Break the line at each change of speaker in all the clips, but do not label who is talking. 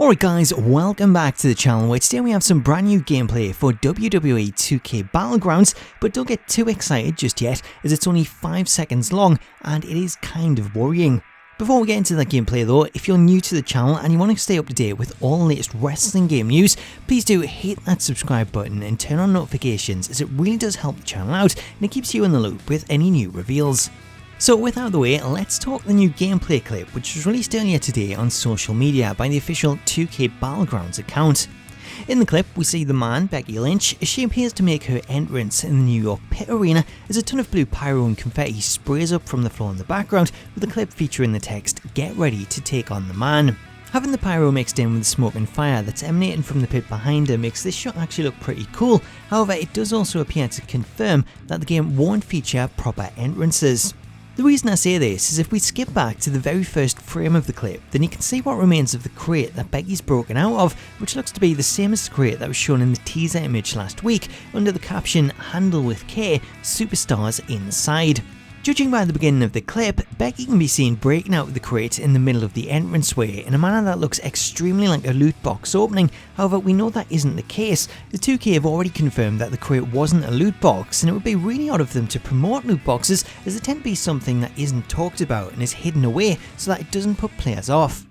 Alright guys, welcome back to the channel where today we have some brand new gameplay for WWE 2K Battlegrounds, but don't get too excited just yet as it's only 5 seconds long and it is kind of worrying. Before we get into that gameplay though, if you're new to the channel and you want to stay up to date with all the latest wrestling game news, please do hit that subscribe button and turn on notifications as it really does help the channel out and it keeps you in the loop with any new reveals. So with out of the way, let's talk the new gameplay clip which was released earlier today on social media by the official 2K Battlegrounds account. In the clip, we see the man, Becky Lynch, as she appears to make her entrance in the New York Pit Arena as a ton of blue pyro and confetti sprays up from the floor in the background with the clip featuring the text, "Get ready to take on the man." Having the pyro mixed in with the smoke and fire that's emanating from the pit behind her makes this shot actually look pretty cool, however it does also appear to confirm that the game won't feature proper entrances. The reason I say this is if we skip back to the very first frame of the clip, then you can see what remains of the crate that Becky's broken out of, which looks to be the same as the crate that was shown in the teaser image last week under the caption "Handle with Care, Superstars Inside." Judging by the beginning of the clip, Becky can be seen breaking out of the crate in the middle of the entranceway in a manner that looks extremely like a loot box opening, however we know that isn't the case. The 2K have already confirmed that the crate wasn't a loot box, and it would be really odd of them to promote loot boxes as they tend to be something that isn't talked about and is hidden away so that it doesn't put players off.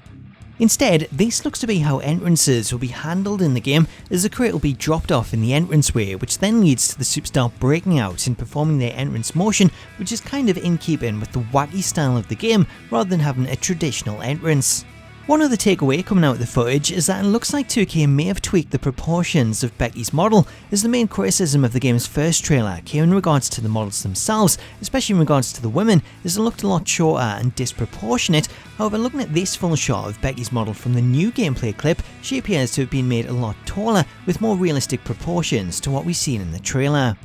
Instead, this looks to be how entrances will be handled in the game, as the crate will be dropped off in the entranceway, which then leads to the superstar breaking out and performing their entrance motion, which is kind of in keeping with the wacky style of the game rather than having a traditional entrance. One other takeaway coming out of the footage is that it looks like 2K may have tweaked the proportions of Becky's model, as the main criticism of the game's first trailer came in regards to the models themselves, especially in regards to the women, as it looked a lot shorter and disproportionate. However, looking at this full shot of Becky's model from the new gameplay clip, she appears to have been made a lot taller with more realistic proportions to what we've seen in the trailer.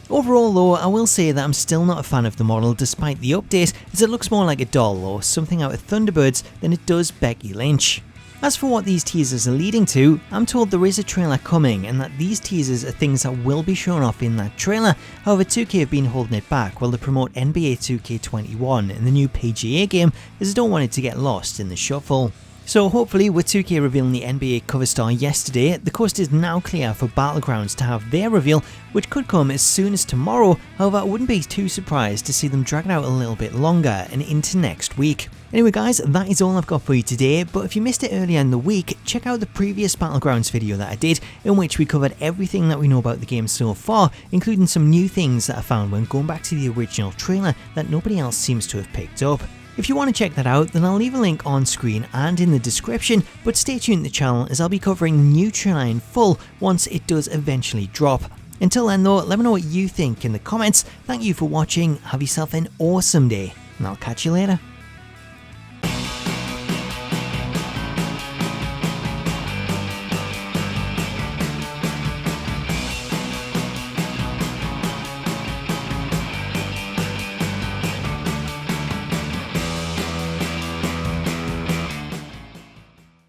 Overall though, I will say that I'm still not a fan of the model despite the update, as it looks more like a doll or something out of Thunderbirds than it does Becky Lynch. As for what these teasers are leading to, I'm told there is a trailer coming and that these teasers are things that will be shown off in that trailer. However, 2K have been holding it back while they promote NBA 2K21 and the new PGA game, as they don't want it to get lost in the shuffle. So hopefully, with 2K revealing the NBA cover star yesterday, the coast is now clear for Battlegrounds to have their reveal, which could come as soon as tomorrow. However, I wouldn't be too surprised to see them drag it out a little bit longer and into next week. Anyway guys, that is all I've got for you today, but if you missed it earlier in the week, check out the previous Battlegrounds video that I did, in which we covered everything that we know about the game so far, including some new things that I found when going back to the original trailer that nobody else seems to have picked up. If you want to check that out, then I'll leave a link on screen and in the description, but stay tuned to the channel as I'll be covering the new trailer in full once it does eventually drop. Until then though, let me know what you think in the comments. Thank you for watching, have yourself an awesome day, and I'll catch you later.